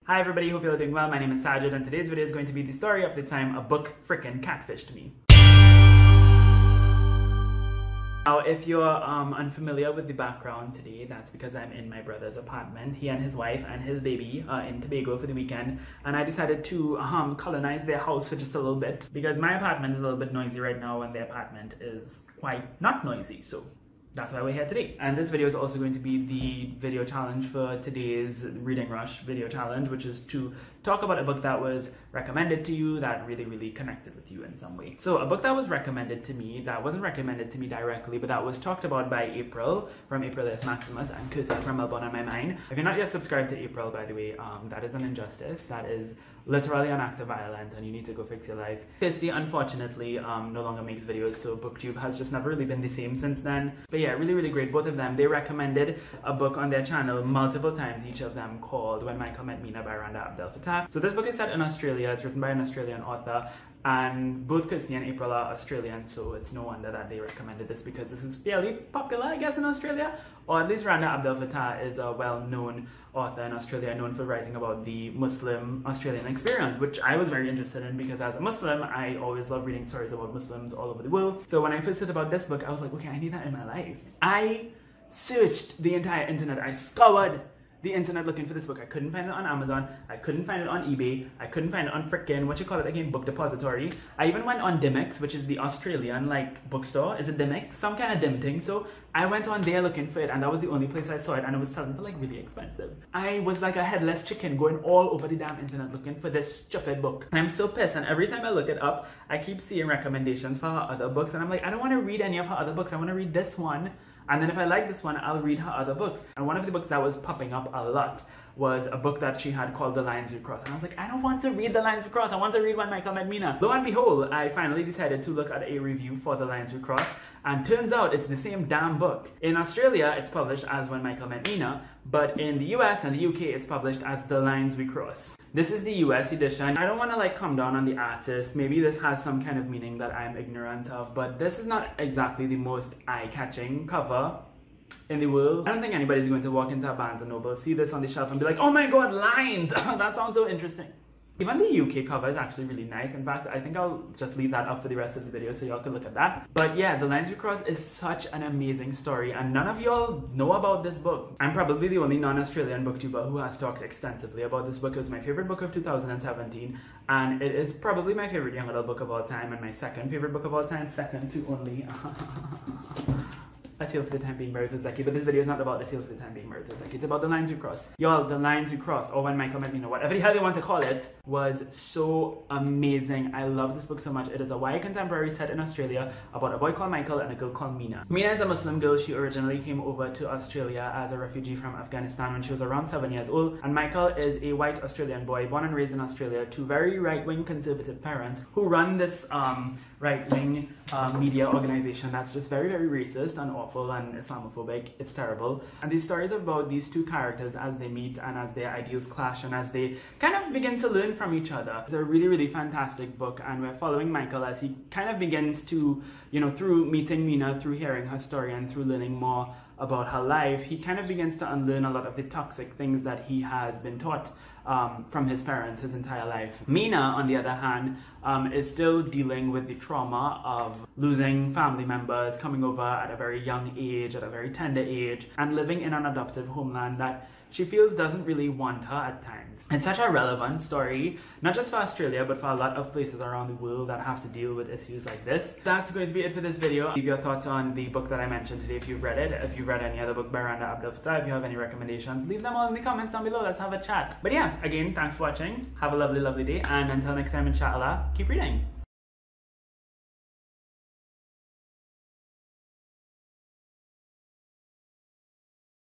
Hi everybody, hope you're all doing well. My name is Saajid and today's video is going to be the story of the time a book frickin' catfished me. Now, if you're unfamiliar with the background today, that's because I'm in my brother's apartment. He and his wife and his baby are in Tobago for the weekend, and I decided to colonize their house for just a little bit because my apartment is a little bit noisy right now and their apartment is quite not noisy, so that's why we're here today. And this video is also going to be the video challenge for today's Reading Rush video challenge, which is to talk about a book that was recommended to you that really connected with you in some way. So a book that was recommended to me, that wasn't recommended to me directly, but that was talked about by April from April S. Maximus and Kirsty from Melbourne on My Mind. If you're not yet subscribed to April, by the way, that is an injustice. That is literally an act of violence and you need to go fix your life. Kirsty, unfortunately, no longer makes videos, so BookTube has just never really been the same since then. But yeah, really great, both of them. They recommended a book on their channel multiple times, each of them, called When Michael Met Mina by Randa Abdel Fattah. So this book is set in Australia. It's written by an Australian author, and both Kirsty and April are Australian, so it's no wonder that they recommended this because this is fairly popular, I guess, in Australia. Or at least Randa Abdel Fattah is a well-known author in Australia, known for writing about the Muslim Australian experience, which I was very interested in because as a Muslim, I always love reading stories about Muslims all over the world. So when I first heard about this book, I was like, okay, I need that in my life. I searched the entire internet. I scoured the internet looking for this book. I couldn't find it on Amazon. I couldn't find it on eBay. I couldn't find it on frickin', what you call it again, Book Depository. I even went on Dimmix, which is the Australian bookstore. Is it Dimmix? Some kind of dim thing. So I went on there looking for it and that was the only place I saw it, and it was selling for really expensive. I was like a headless chicken going all over the damn internet looking for this stupid book. And I'm so pissed, and every time I look it up, I keep seeing recommendations for her other books and I'm like, I don't want to read any of her other books. I want to read this one. And then if I like this one, I'll read her other books. And one of the books that was popping up a lot was a book that she had called The Lines We Cross. And I was like, I don't want to read The Lines We Cross. I want to read When Michael Met Mina. Lo and behold, I finally decided to look at a review for The Lines We Cross. And turns out it's the same damn book. In Australia, it's published as When Michael Met Mina. But in the US and the UK, it's published as The Lines We Cross. This is the US edition. I don't want to come down on the artist. Maybe this has some kind of meaning that I'm ignorant of. But this is not exactly the most eye-catching cover in the world. I don't think anybody's going to walk into a Barnes & Noble, see this on the shelf and be like, oh my god, lines! That sounds so interesting. Even the UK cover is actually really nice. In fact, I think I'll just leave that up for the rest of the video so y'all can look at that. But yeah, The Lines We Cross is such an amazing story and none of y'all know about this book. I'm probably the only non-Australian booktuber who has talked extensively about this book. It was my favorite book of 2017 and it is probably my favorite young adult book of all time and my second favorite book of all time, second to only A Tale for the Time Being Married with Zeki, but this video is not about A Tale for the Time Being Married with Zeki. It's about The Lines We Cross. Y'all, The Lines We Cross, or When Michael Met Mina, whatever the hell you want to call it, was so amazing. I love this book so much. It is a YA contemporary set in Australia about a boy called Michael and a girl called Mina. Mina is a Muslim girl. She originally came over to Australia as a refugee from Afghanistan when she was around 7 years old, and Michael is a white Australian boy born and raised in Australia to very right-wing conservative parents who run this right-wing media organization that's just very racist and awful and Islamophobic. It's terrible. And these stories about these two characters as they meet and as their ideals clash and as they kind of begin to learn from each other. It's a really fantastic book, and we're following Michael as he kind of begins to, through meeting Mina, through hearing her story and through learning more about her life, he kind of begins to unlearn a lot of the toxic things that he has been taught from his parents his entire life. Mina, on the other hand, is still dealing with the trauma of losing family members, coming over at a very young age, at a very tender age, and living in an adoptive homeland that she feels doesn't really want her at times. It's such a relevant story, not just for Australia, but for a lot of places around the world that have to deal with issues like this. That's going to be it for this video. Leave your thoughts on the book that I mentioned today if you've read it. If you've read any other book by Randa Abdel Fattah, if you have any recommendations, leave them all in the comments down below. Let's have a chat. But yeah, again, thanks for watching. Have a lovely day. And until next time, inshallah, keep reading.